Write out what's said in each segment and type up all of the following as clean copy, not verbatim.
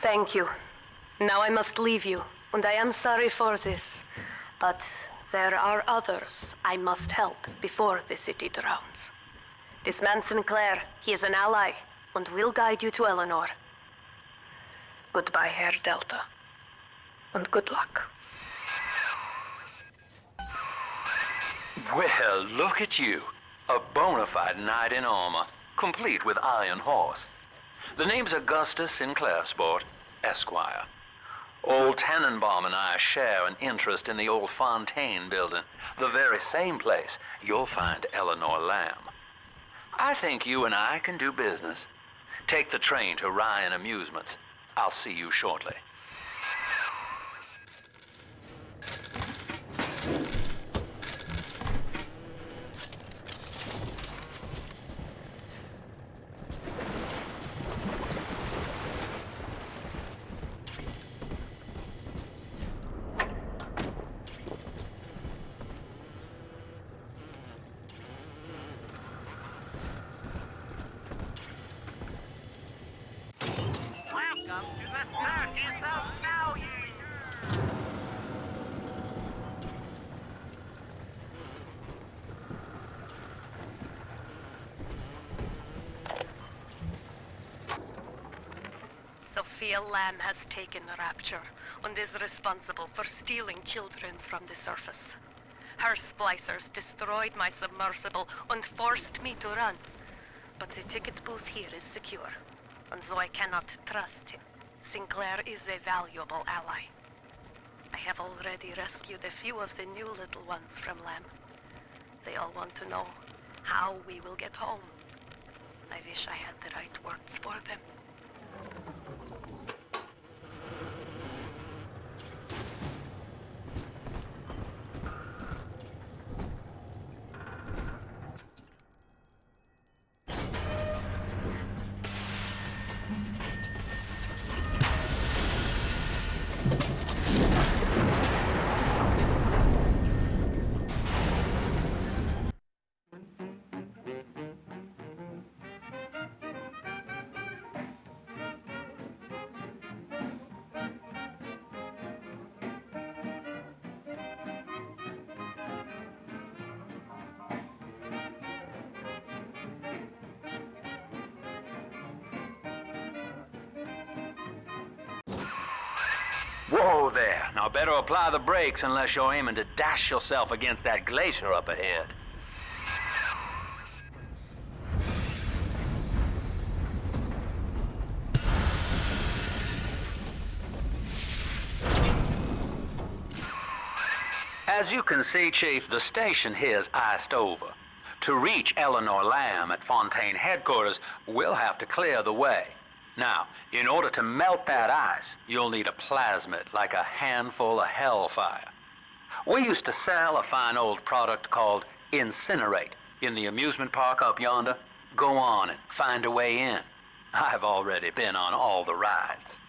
Thank you. Now I must leave you, and I am sorry for this. But there are others I must help before the city drowns. This man Sinclair, he is an ally, and will guide you to Eleanor. Goodbye, Herr Delta. And good luck. Well, look at you. A bona fide knight in armor, complete with iron horse. The name's Augustus Sinclair, sport, Esquire. Old Tannenbaum and I share an interest in the old Fontaine building, the very same place you'll find Eleanor Lamb. I think you and I can do business. Take the train to Ryan Amusements. I'll see you shortly. Sophia Lamb has taken Rapture and is responsible for stealing children from the surface. Her splicers destroyed my submersible and forced me to run. But the ticket booth here is secure, and though I cannot trust him, Sinclair is a valuable ally. I have already rescued a few of the new little ones from Lamb. They all want to know how we will get home. I wish I had the right words for them. Whoa there. Now better apply the brakes unless you're aiming to dash yourself against that glacier up ahead. As you can see, Chief, the station here's iced over. To reach Eleanor Lamb at Fontaine headquarters, we'll have to clear the way. Now, in order to melt that ice, you'll need a plasmid, like a handful of hellfire. We used to sell a fine old product called Incinerate in the amusement park up yonder. Go on and find a way in. I've already been on all the rides.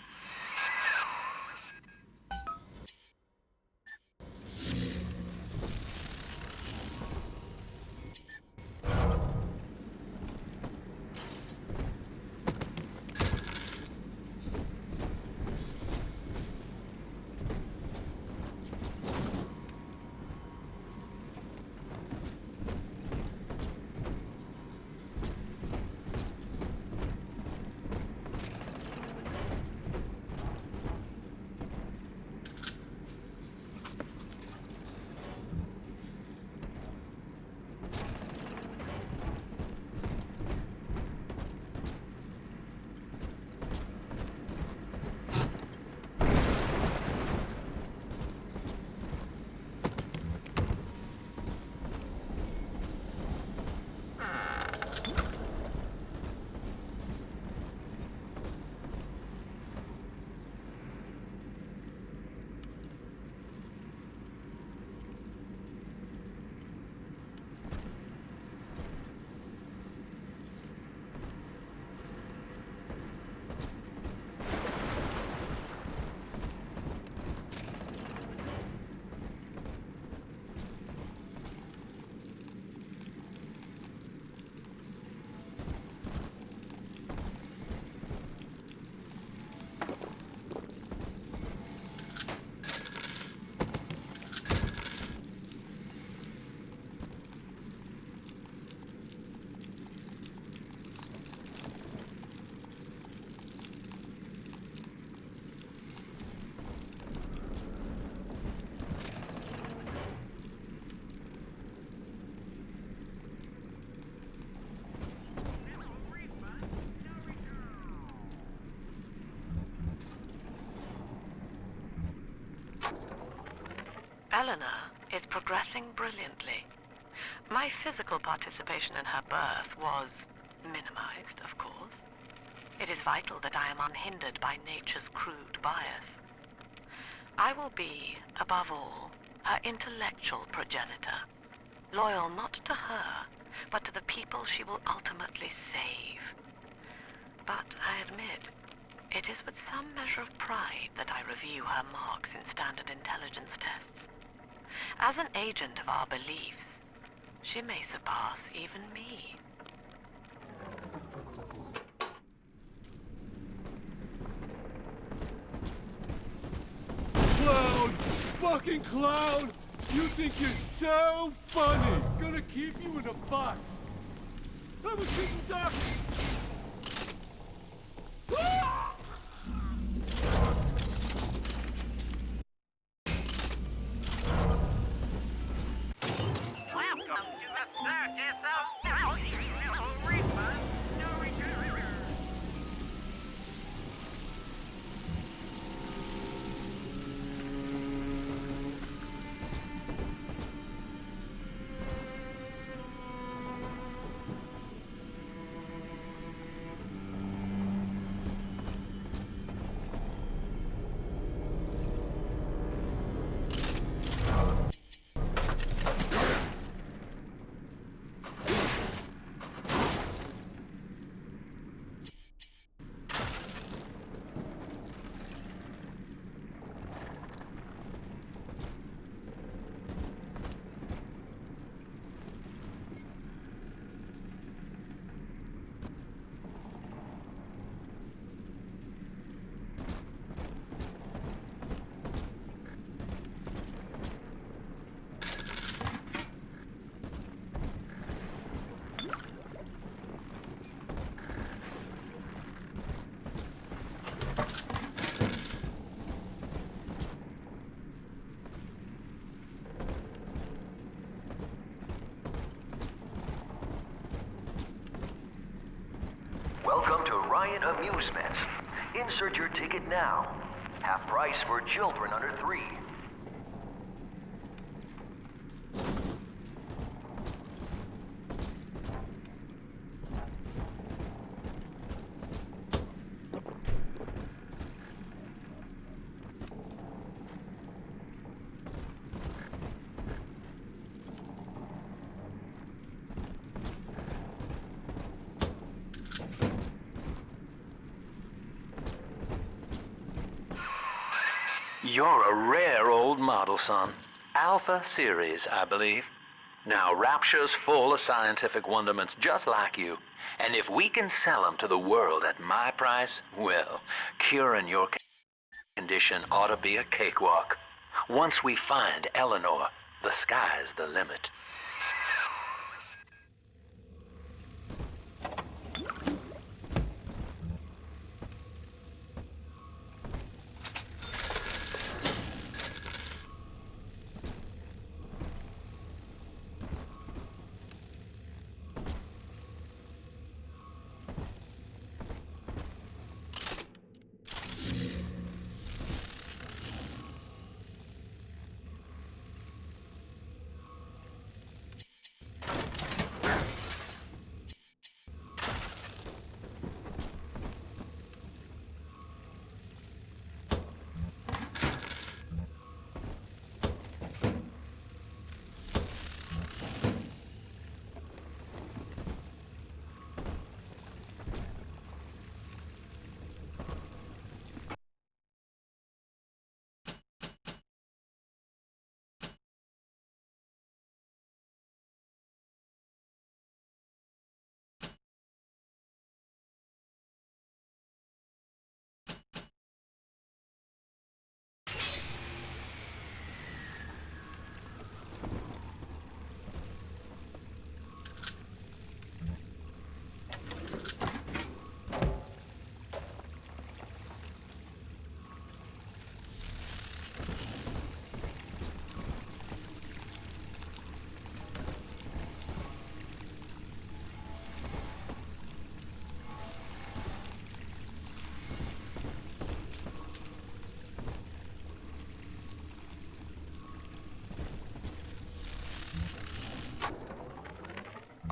Eleanor is progressing brilliantly. My physical participation in her birth was minimized, of course. It is vital that I am unhindered by nature's crude bias. I will be, above all, her intellectual progenitor, loyal not to her, but to the people she will ultimately save. But I admit, it is with some measure of pride that I review her marks in standard intelligence tests. As an agent of our beliefs, she may surpass even me. Clown! Fucking clown! You think you're so funny! Gonna keep you in a box! I was getting dark! Ah! Welcome to the circus of refund, no return. Welcome to Ryan Amusements. Insert your ticket now. Half price for children under 3. You're a rare old model, son. Alpha series, I believe. Now, Rapture's full of scientific wonderments just like you. And if we can sell them to the world at my price, well, curing your condition ought to be a cakewalk. Once we find Eleanor, the sky's the limit.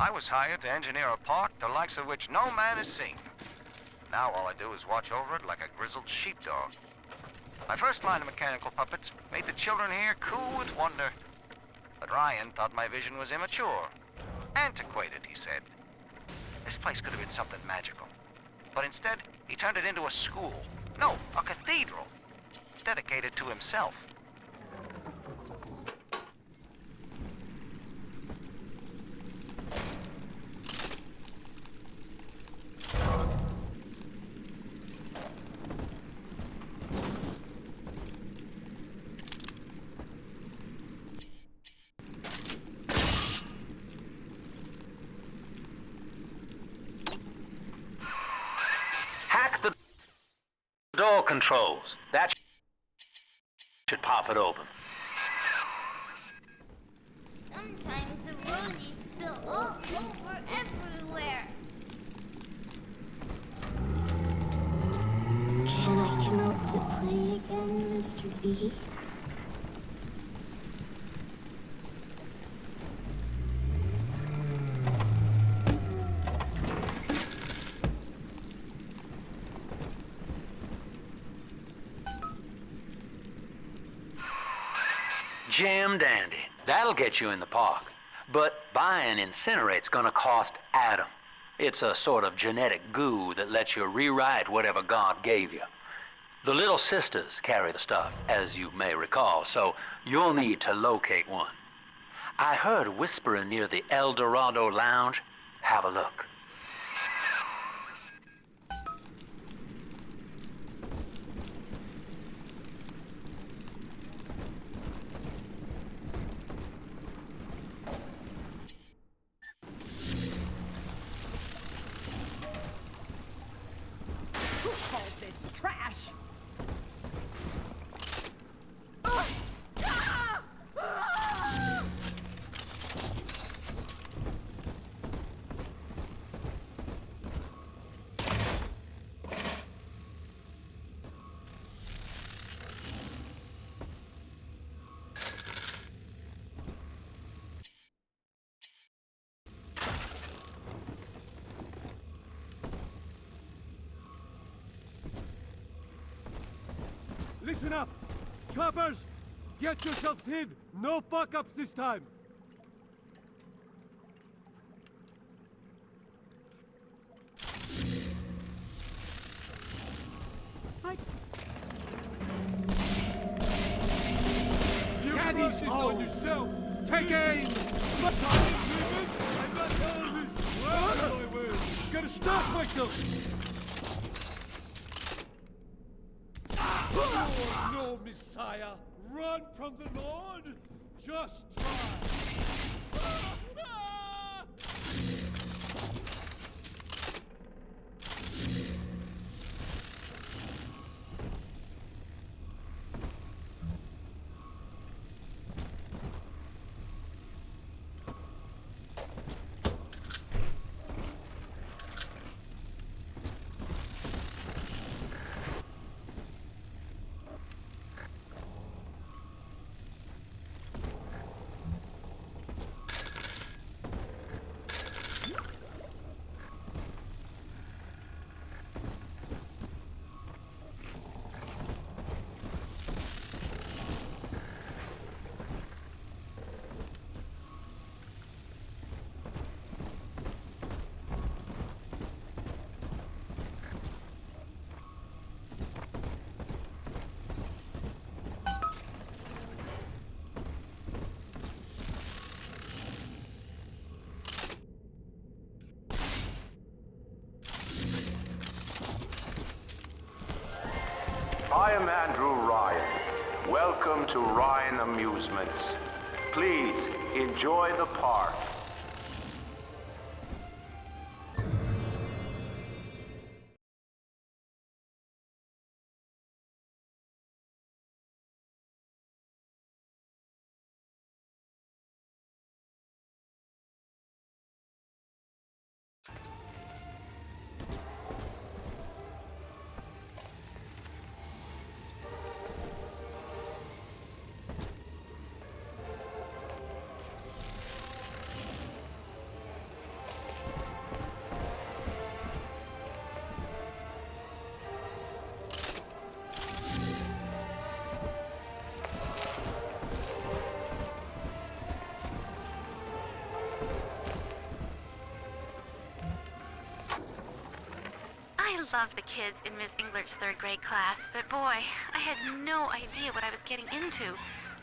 I was hired to engineer a park the likes of which no man has seen. Now all I do is watch over it like a grizzled sheepdog. My first line of mechanical puppets made the children here coo with wonder. But Ryan thought my vision was immature. Antiquated, he said. This place could have been something magical. But instead, he turned it into a school. No, a cathedral. Dedicated to himself. Hack the door controls. That should pop it open. Sometimes the roadies spill all over everywhere. Can I come out to play again, Mr. B? Jim dandy. That'll get you in the park. But buying Incinerate's gonna cost Adam. It's a sort of genetic goo that lets you rewrite whatever God gave you. The little sisters carry the stuff, as you may recall, so you'll need to locate one. I heard whispering near the El Dorado Lounge. Have a look. Trash! Listen up! Choppers! Get yourselves hid! No fuck-ups this time! You Daddy's brought this home. on yourself! Take aim! I'm not all this! Well, I will! Gotta stop myself! You're no messiah! Run from the Lord! Just try! I am Andrew Ryan. Welcome to Ryan Amusements. Please enjoy the park. I love the kids in Miss Englert's third grade class, but boy, I had no idea what I was getting into.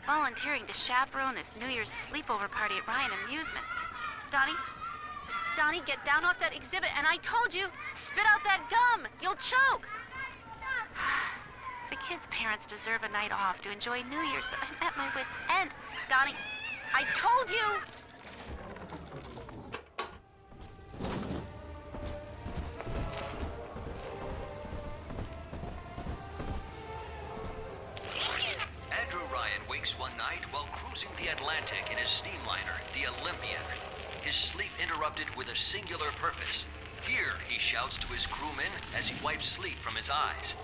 Volunteering to chaperone this New Year's sleepover party at Ryan Amusements. Donnie, get down off that exhibit, and I told you, spit out that gum! You'll choke! The kids' parents deserve a night off to enjoy New Year's, but I'm at my wit's end. Donnie, I told you! Andrew Ryan wakes one night while cruising the Atlantic in his steamliner, the Olympian. His sleep interrupted with a singular purpose. Here, he shouts to his crewmen as he wipes sleep from his eyes.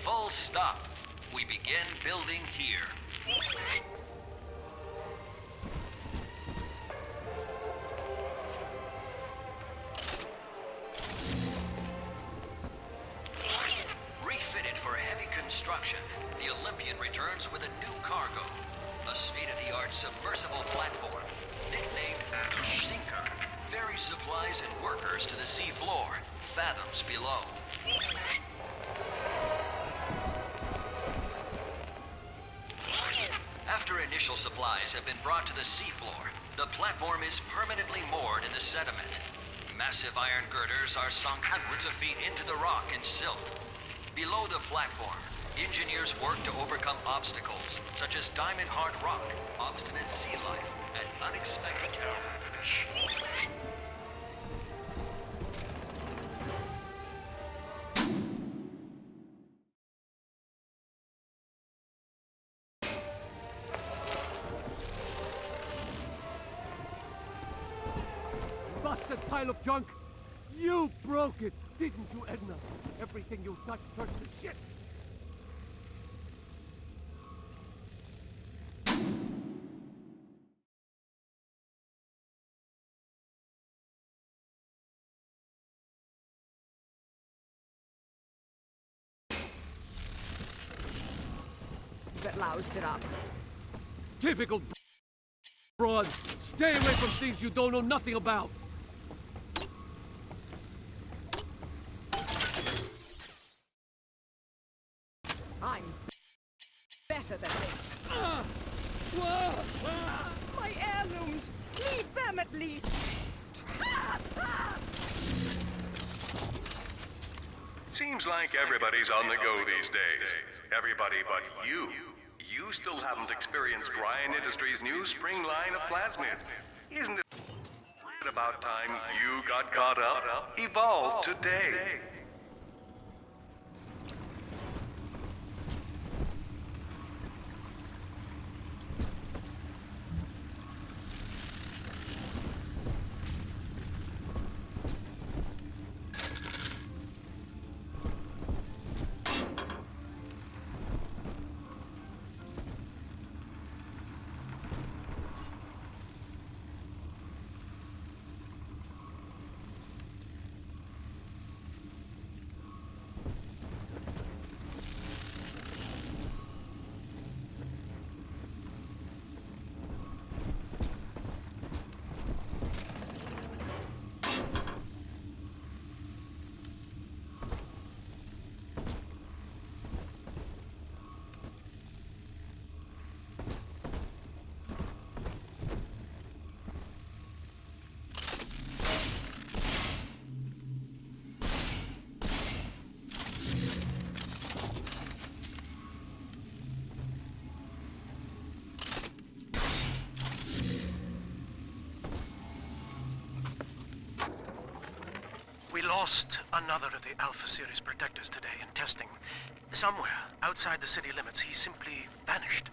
Full stop. We begin building here. Refitted for heavy construction, the Olympian returns with a new cargo. A state-of-the-art submersible platform, nicknamed Sinker, ferries supplies and workers to the sea floor, fathoms below. After initial supplies have been brought to the seafloor, the platform is permanently moored in the sediment. Massive iron girders are sunk hundreds of feet into the rock and silt. Below the platform, engineers work to overcome obstacles such as diamond-hard rock, obstinate sea life, and unexpected peril. Busted pile of junk! You broke it, didn't you, Edna? Everything you touch turns to shit! That loused it up. Typical broad. Stay away from things you don't know nothing about. I'm better than this. My heirlooms! Leave them at least! Seems like everybody's on the go these days. Everybody but you. You still haven't experienced Ryan Industries' new spring line of plasmids. Isn't it about time you got caught up? Evolve today. We lost another of the Alpha Series protectors today in testing. Somewhere outside the city limits, he simply vanished.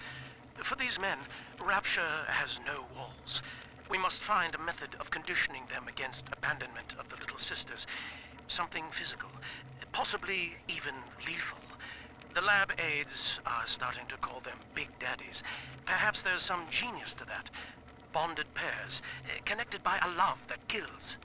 For these men, Rapture has no walls. We must find a method of conditioning them against abandonment of the Little Sisters. Something physical, possibly even lethal. The lab aides are starting to call them Big Daddies. Perhaps there's some genius to that. Bonded pairs, connected by a love that kills.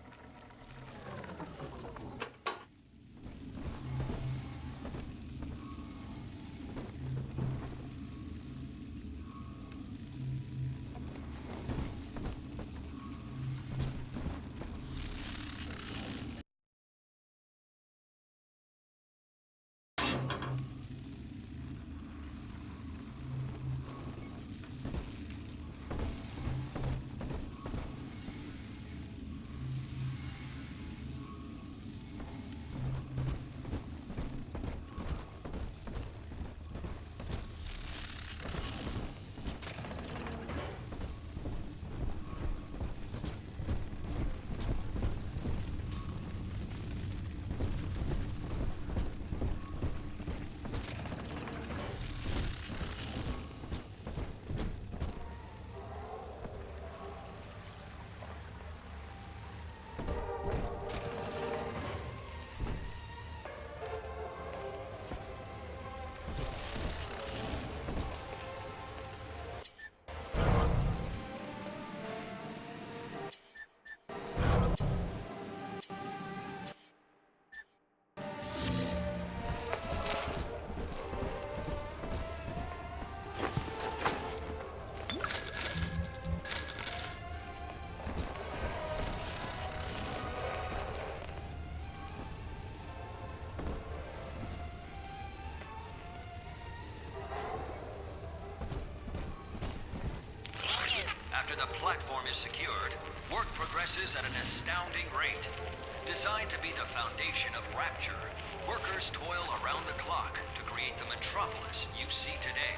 After the platform is secured, work progresses at an astounding rate. Designed to be the foundation of Rapture, workers toil around the clock to create the metropolis you see today.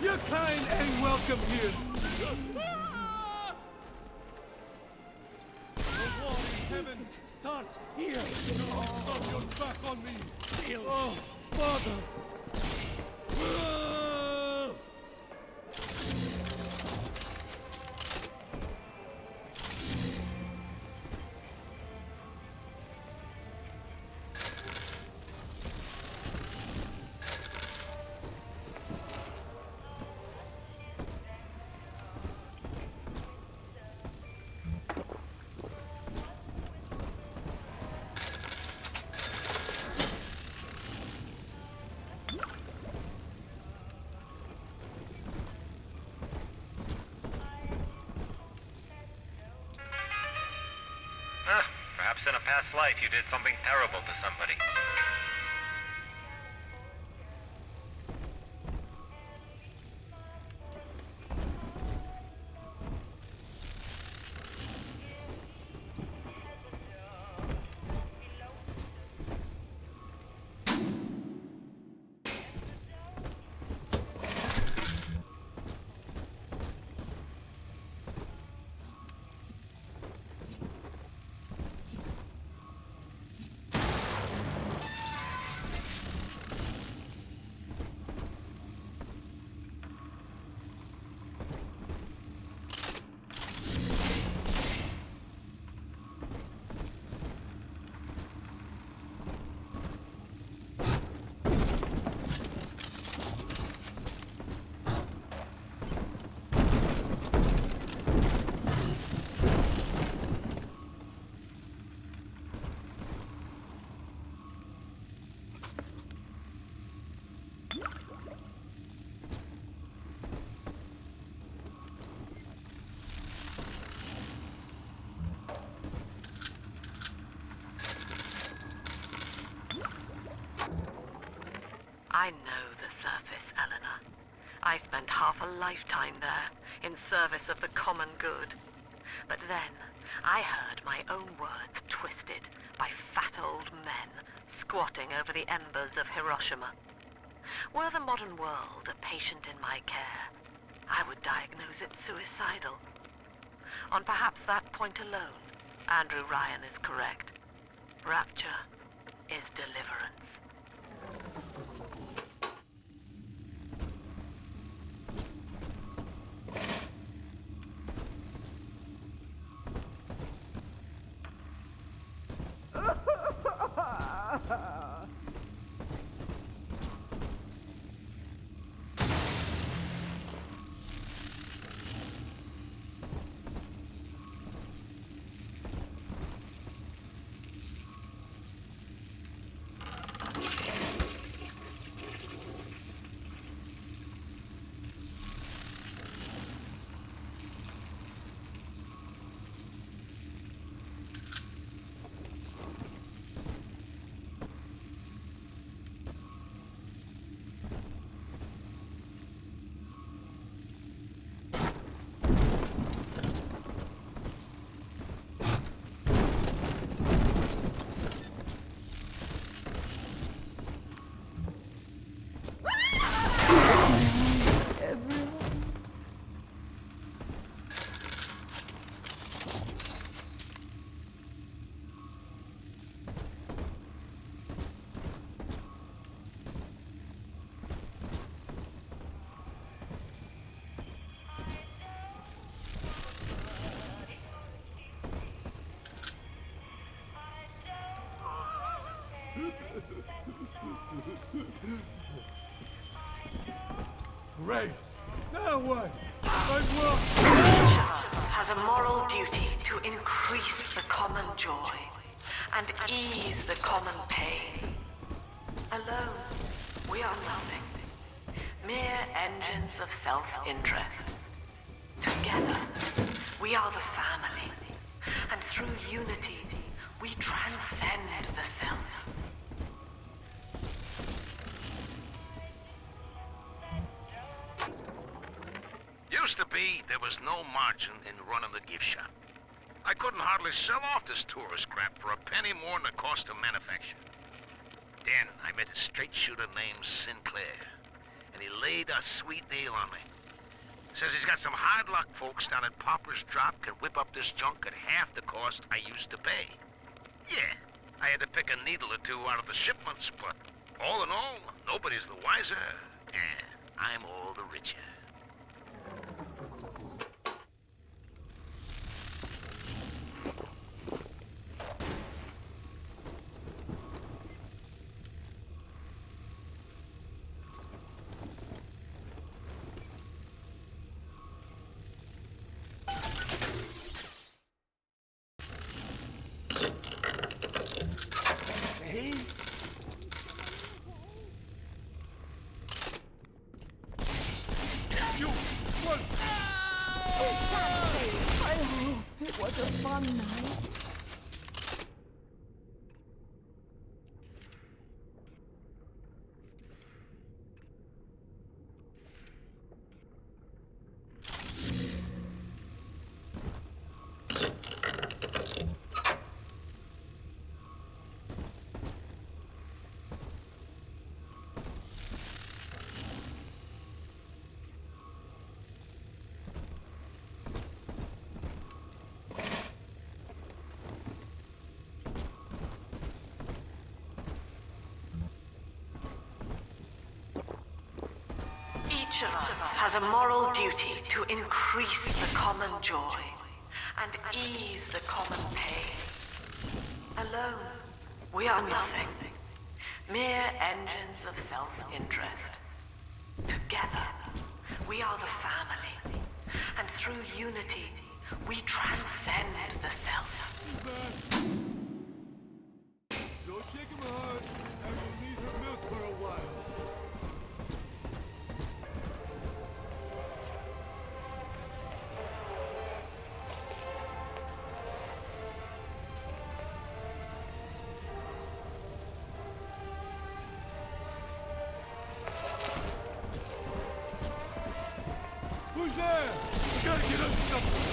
Your kind ain't welcome here. The war in heaven starts here. Turn your back on me. Oh, Father. Perhaps in a past life you did something terrible to somebody. I know the surface, Eleanor. I spent half a lifetime there, in service of the common good. But then, I heard my own words twisted by fat old men squatting over the embers of Hiroshima. Were the modern world a patient in my care, I would diagnose it suicidal. On perhaps that point alone, Andrew Ryan is correct. Rapture is deliverance. Great. Now what? I've lost. Has a moral duty to increase the common joy and ease the common pain. Alone, we are nothing. mere engines of self-interest. Together, we are the family, and through unity, we transcend the self. Used to be, there was no margin in running the gift shop. I couldn't hardly sell off this tourist crap for a penny more than the cost of manufacture. Then I met a straight shooter named Sinclair, and he laid a sweet deal on me. Says he's got some hard luck folks down at Popper's Drop can whip up this junk at half the cost I used to pay. Yeah, I had to pick a needle or two out of the shipments, but all in all, nobody's the wiser, and I'm all the richer. It was a fun night. Each of us has a moral duty to increase the common joy and ease the common pain. Alone, we are nothing, mere engines of self-interest. Together, we are the family, and through unity, we transcend the self. Don't shake him hard, and you'll need her milk for a while. Who's there? We gotta get up something.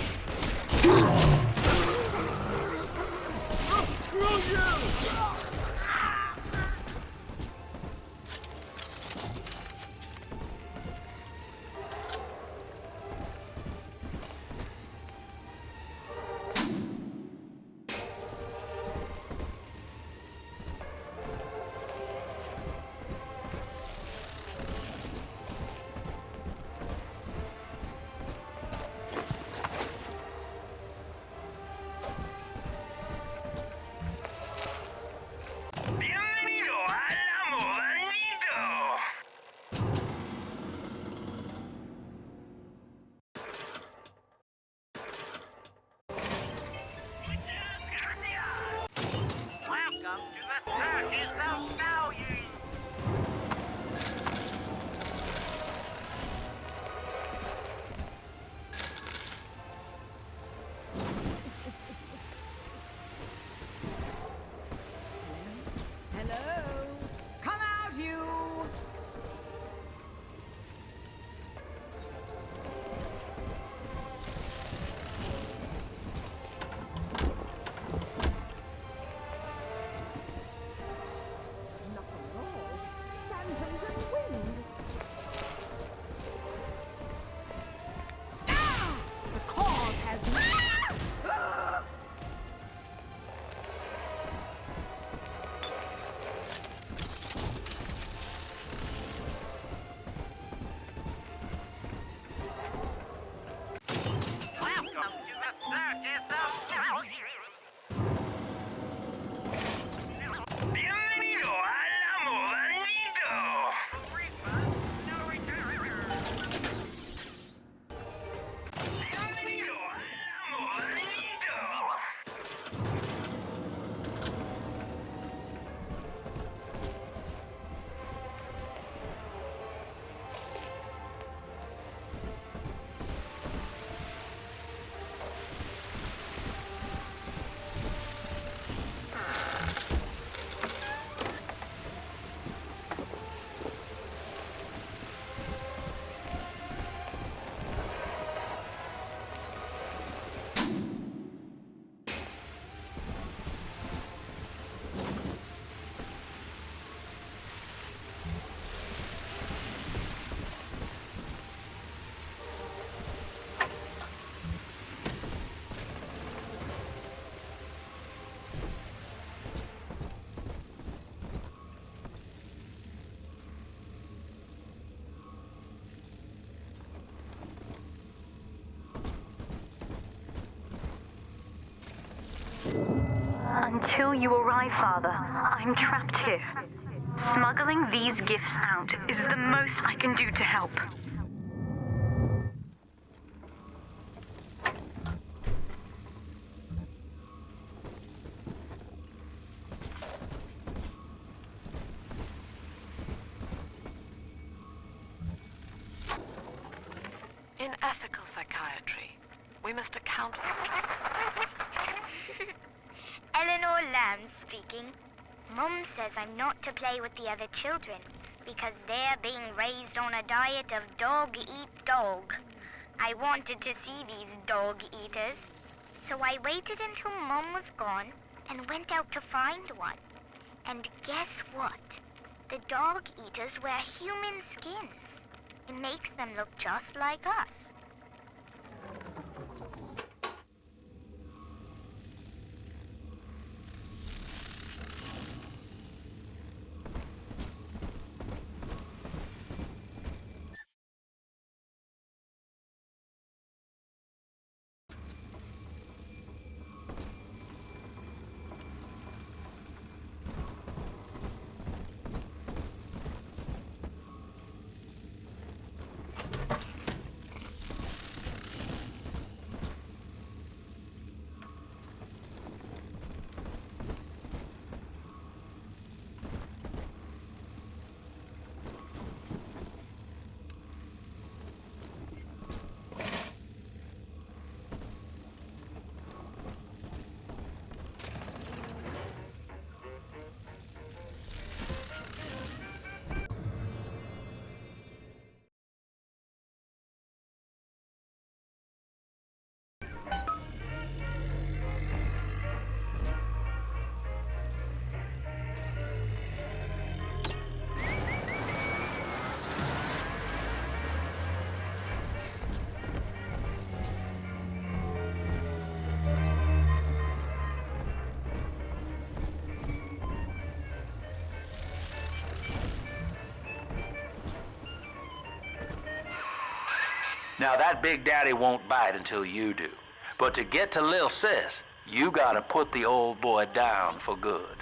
Oh, screw you! Until you arrive, Father, I'm trapped here. Smuggling these gifts out is the most I can do to help. In ethical psychiatry, we must account for... Eleanor Lamb speaking. Mum says I'm not to play with the other children because they're being raised on a diet of dog-eat-dog. I wanted to see these dog-eaters, so I waited until Mum was gone and went out to find one. And guess what? The dog-eaters wear human skins. It makes them look just like us. Now that Big Daddy won't bite until you do. But to get to Lil Sis, you gotta put the old boy down for good.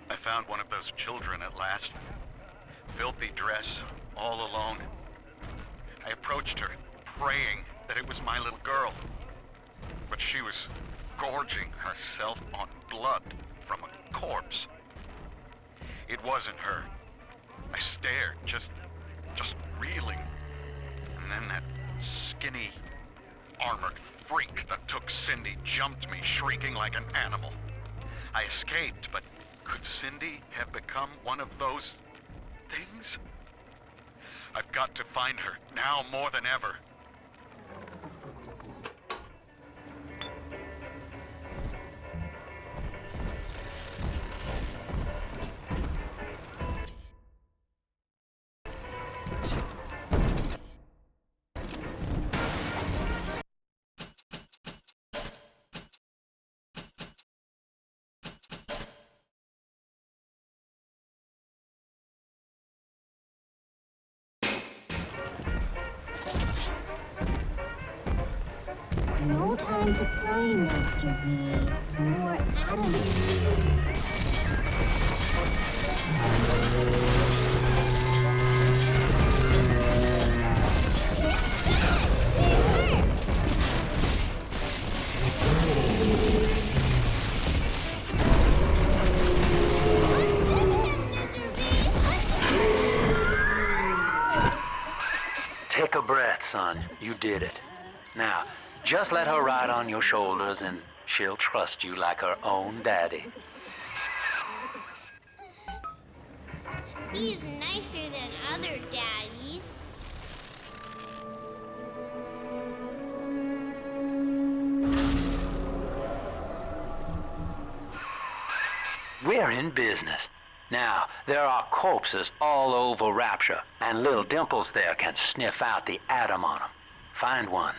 I found one of those children at last. Filthy dress, all alone. I approached her, praying that it was my little girl. But she was gorging herself on blood from a corpse. It wasn't her. I stared, just reeling. And then that skinny, armored freak that took Cindy jumped me, shrieking like an animal. I escaped, but could Cindy have become one of those things? I've got to find her, now more than ever. No time to play, Mr. B. More attitude. Take a breath, son. You did it. Now, just let her ride on your shoulders and she'll trust you like her own daddy. He's nicer than other daddies. We're in business. Now, there are corpses all over Rapture, and little Dimples there can sniff out the atom on them. Find one.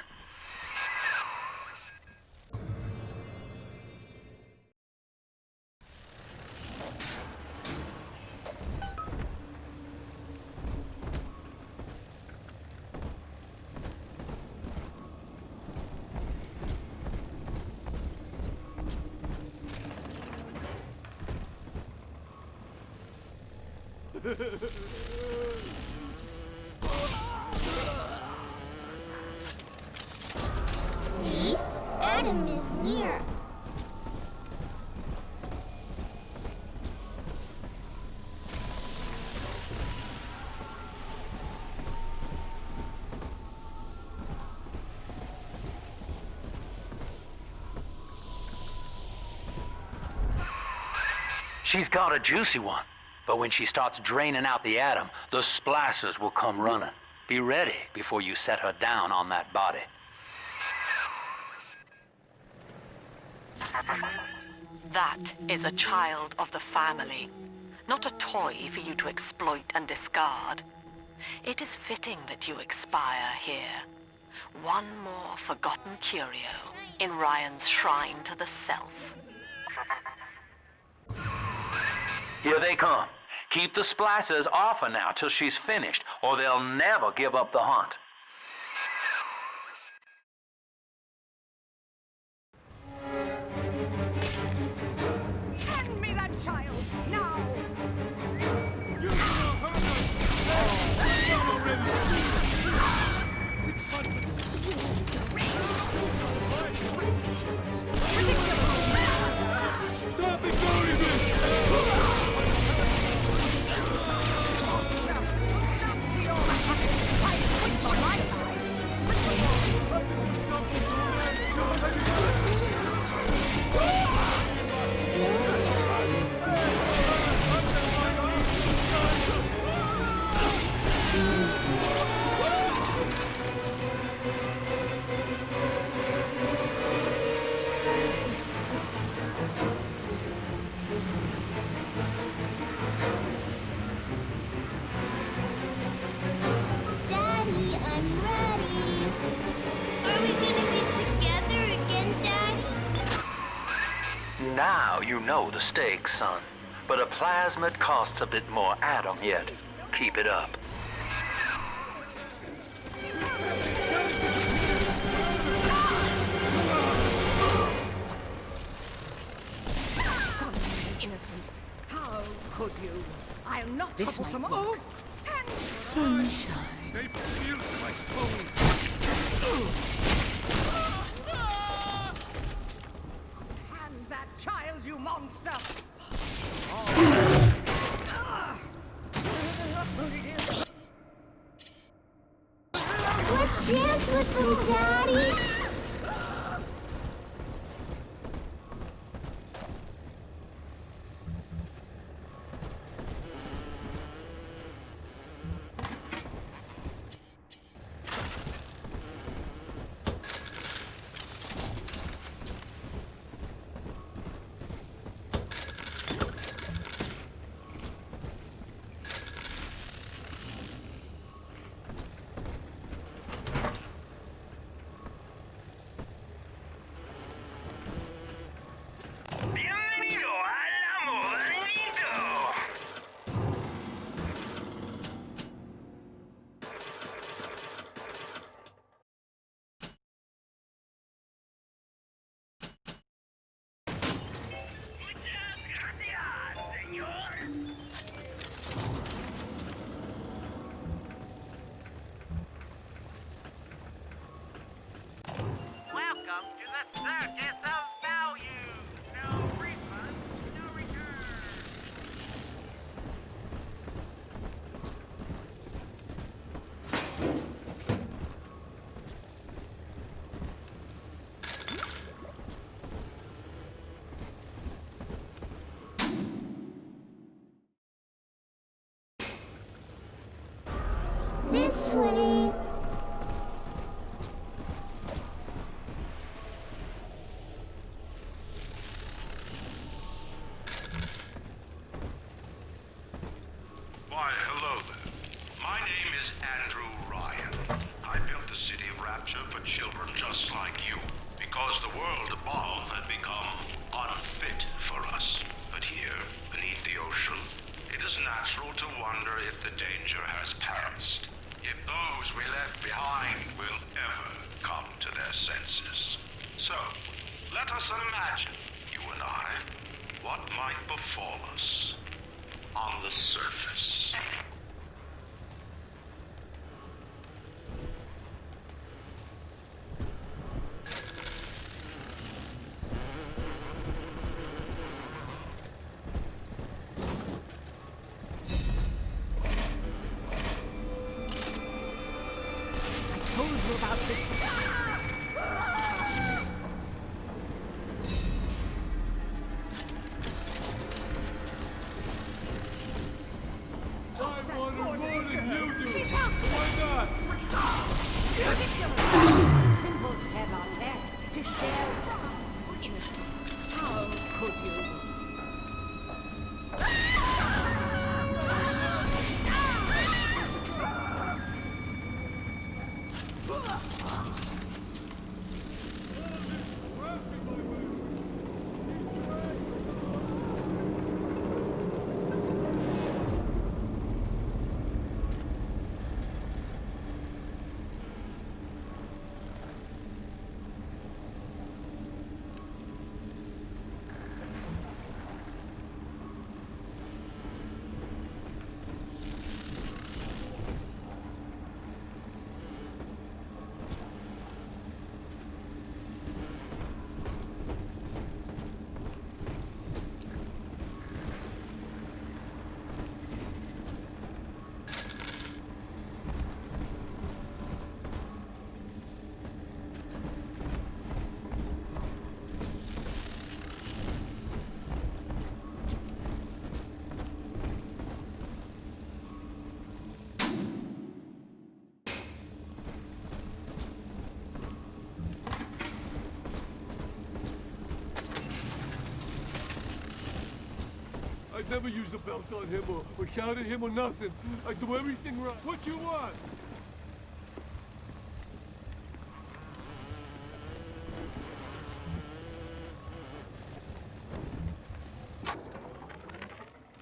See? Adam is here. She's got a juicy one. But when she starts draining out the atom, the splicers will come running. Be ready before you set her down on that body. That is a child of the family, not a toy for you to exploit and discard. It is fitting that you expire here. One more forgotten curio in Ryan's shrine to the self. Here they come. Keep the splicers off her now till she's finished, or they'll never give up the hunt. Hand me that child, now! You're gonna hurt us! Stop ignoring me! Daddy, I'm ready. Are we gonna get together again, Daddy? Now you know the stakes, son. But a plasmid costs a bit more atom yet. Keep it up. Innocent. How could you? I'll not This trouble some might work. old Sunshine. They pierced my soul. hand that child, you monster! Let's dance with them, Daddy. Welcome to the circus of value. No refund, no return. This way. Why, hello there. My name is Andrew Ryan. I built the city of Rapture for children just like you, because the world above had become unfit for us. But here, beneath the ocean, it is natural to wonder if the danger has passed. If those we left behind will ever come to their senses. So, let us imagine, you and I, what might befall us. on the surface. I told you about this. I want her more than you do. Why not? Simple tete-a-tete to share with Scott. Innocent. How could you? I never use the belt on him or shout at him or nothing. I do everything right. What you want?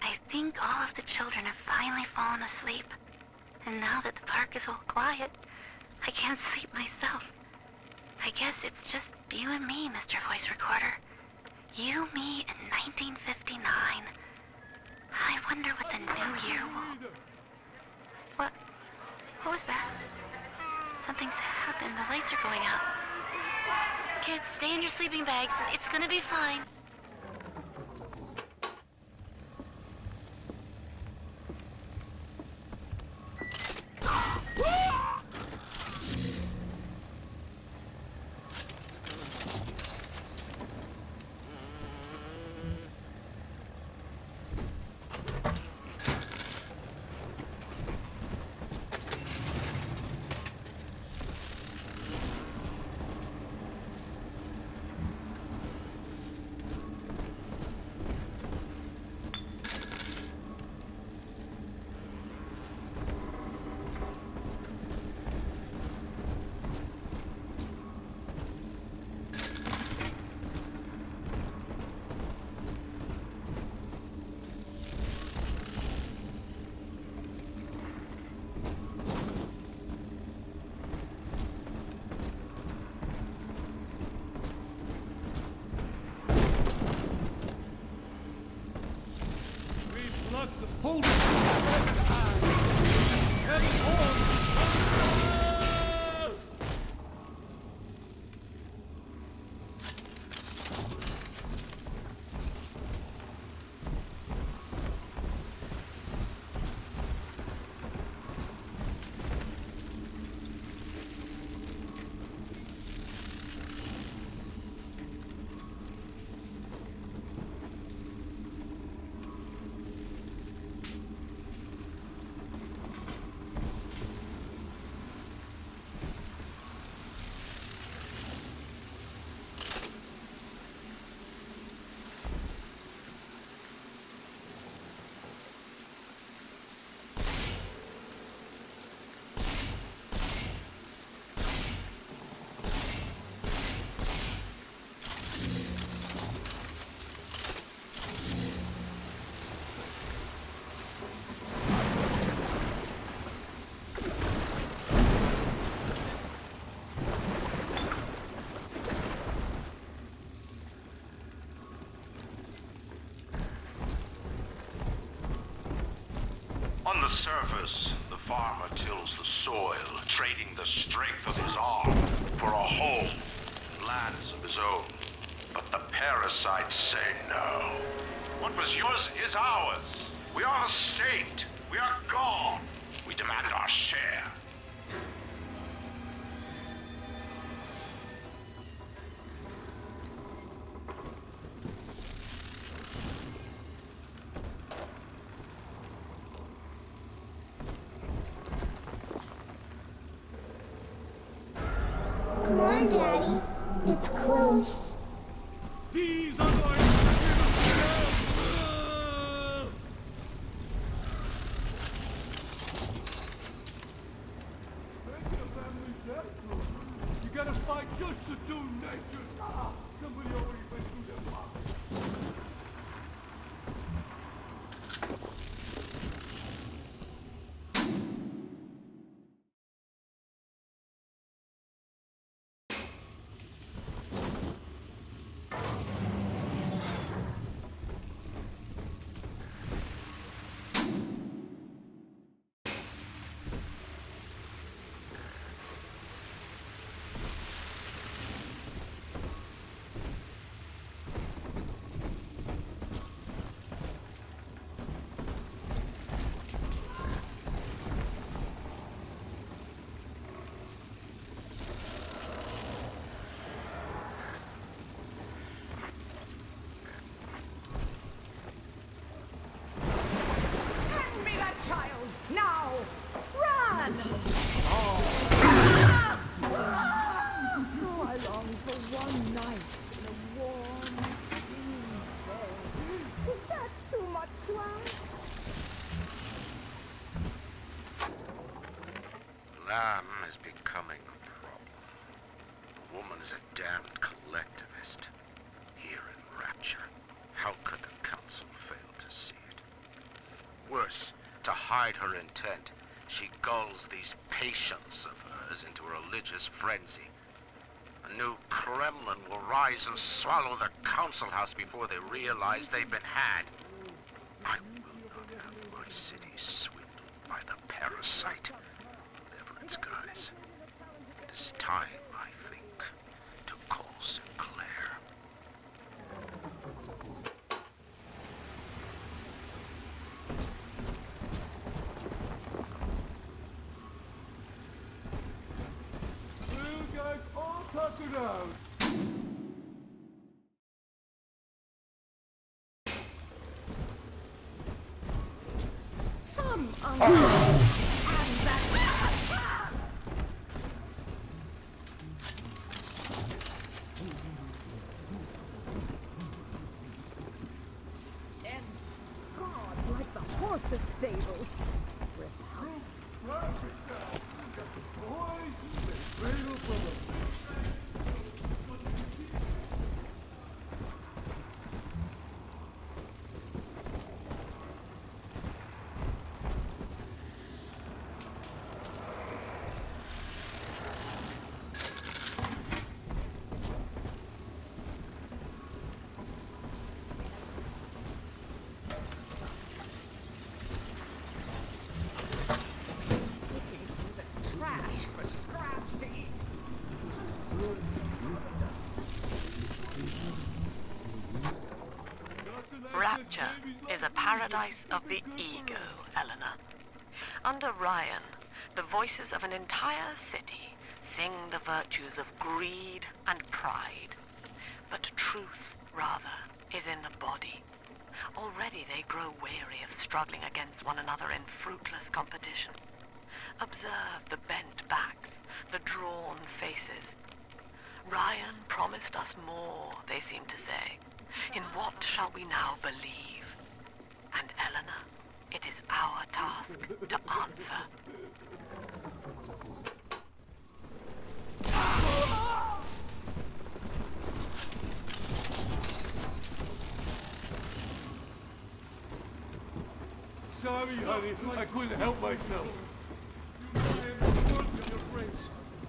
I think all of the children have finally fallen asleep. And now that the park is all quiet, I can't sleep myself. I guess it's just you and me, Mr. Voice Recorder. You, me, in 1959. I wonder what the new year will... What was that? Something's happened. The lights are going out. Kids, stay in your sleeping bags. It's gonna be fine. Hold it! On the surface, the farmer tills the soil, trading the strength of his arm for a home, lands of his own. But the parasites say no. What was yours is ours. We are the state. We are gone. We demand our share. Come on, Daddy. It's close. These are my children! You gotta fight just to do nature. Somebody already went through their pocket. Hand me that child! Now! Run! Oh, I long for one night in a warm, clean bed. Is that too much to ask? Lamb is becoming a problem. The woman is a damned collectivist. Here in Rapture, how could the council fail to see it? Worse, to hide her intent, she gulls these patients of hers into a religious frenzy. A new Kremlin will rise and swallow the council house before they realize they've been had. I will not have my city swindled by the parasite. Whatever its guise. It is time, I think, to call Sinclair. You guys all talk it out. Some uncle and that. Stand God like the horses' stables. Trash for scraps to eat. Rapture is a paradise of the ego, Eleanor. Under Ryan, the voices of an entire city sing the virtues of greed and pride. But truth, rather, is in the body. Already they grow weary of struggling against one another in fruitless competition. Observe the bent backs, the drawn faces. Ryan promised us more, they seem to say. In what shall we now believe? And Eleanor, it is our task to answer. Sorry, honey, I couldn't help myself.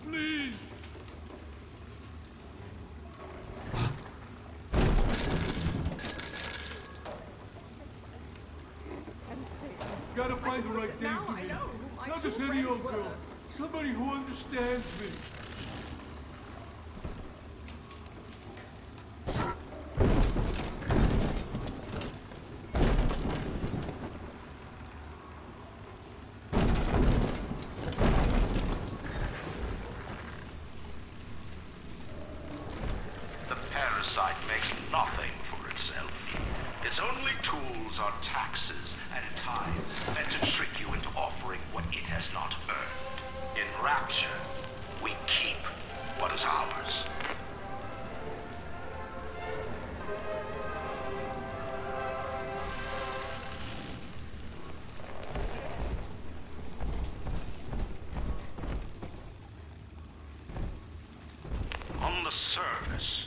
Please! gotta find the right thing for me. Not just any old girl. Somebody who understands me. The parasite makes nothing for itself. Its only tools are taxes and tithes meant to trick you into offering what it has not earned. In Rapture, we keep what is ours. On the surface,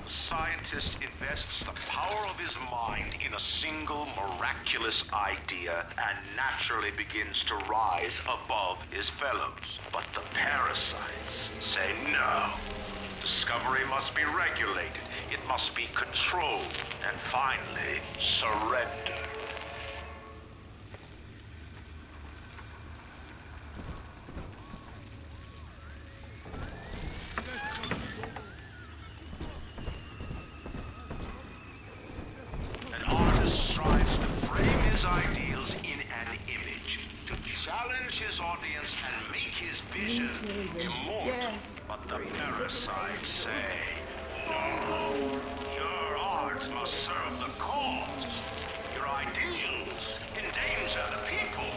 the scientist invests the power of his mind in a single miraculous idea and naturally begins to rise above his fellows. But the parasites say no. Discovery must be regulated, it must be controlled, and finally, surrendered. An artist strives to frame his ideals in an image, to challenge his audience and make his vision immortal. But the parasites say, no, your art must serve the cause. Your ideals endanger the people.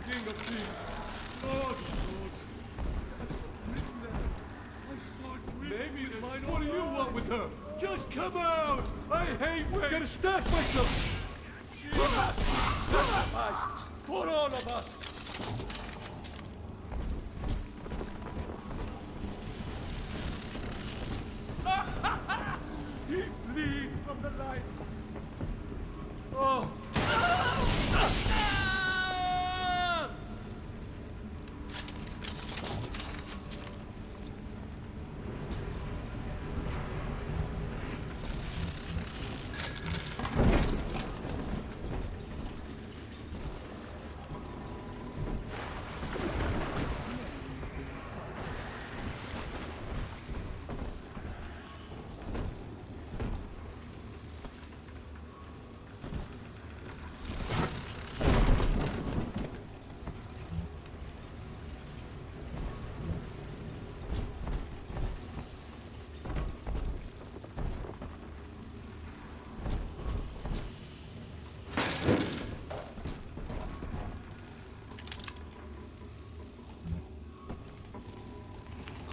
King of Kings, Lord of Lords. I saw it written there. I saw it written. Maybe it's mine. What do you want with her? Just come out! I hate wait. Gotta stash myself. Jesus! Sacrificed for all of us. He bleeds from the light. Oh.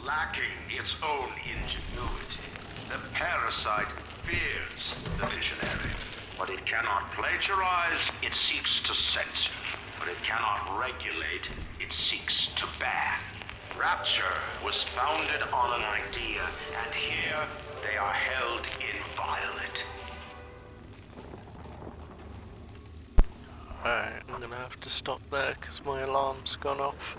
Lacking its own ingenuity, the parasite fears the visionary. What it cannot plagiarize, it seeks to censor. What it cannot regulate, it seeks to ban. Rapture was founded on an idea, and here they are held inviolate. Alright, I'm gonna have to stop there because my alarm's gone off.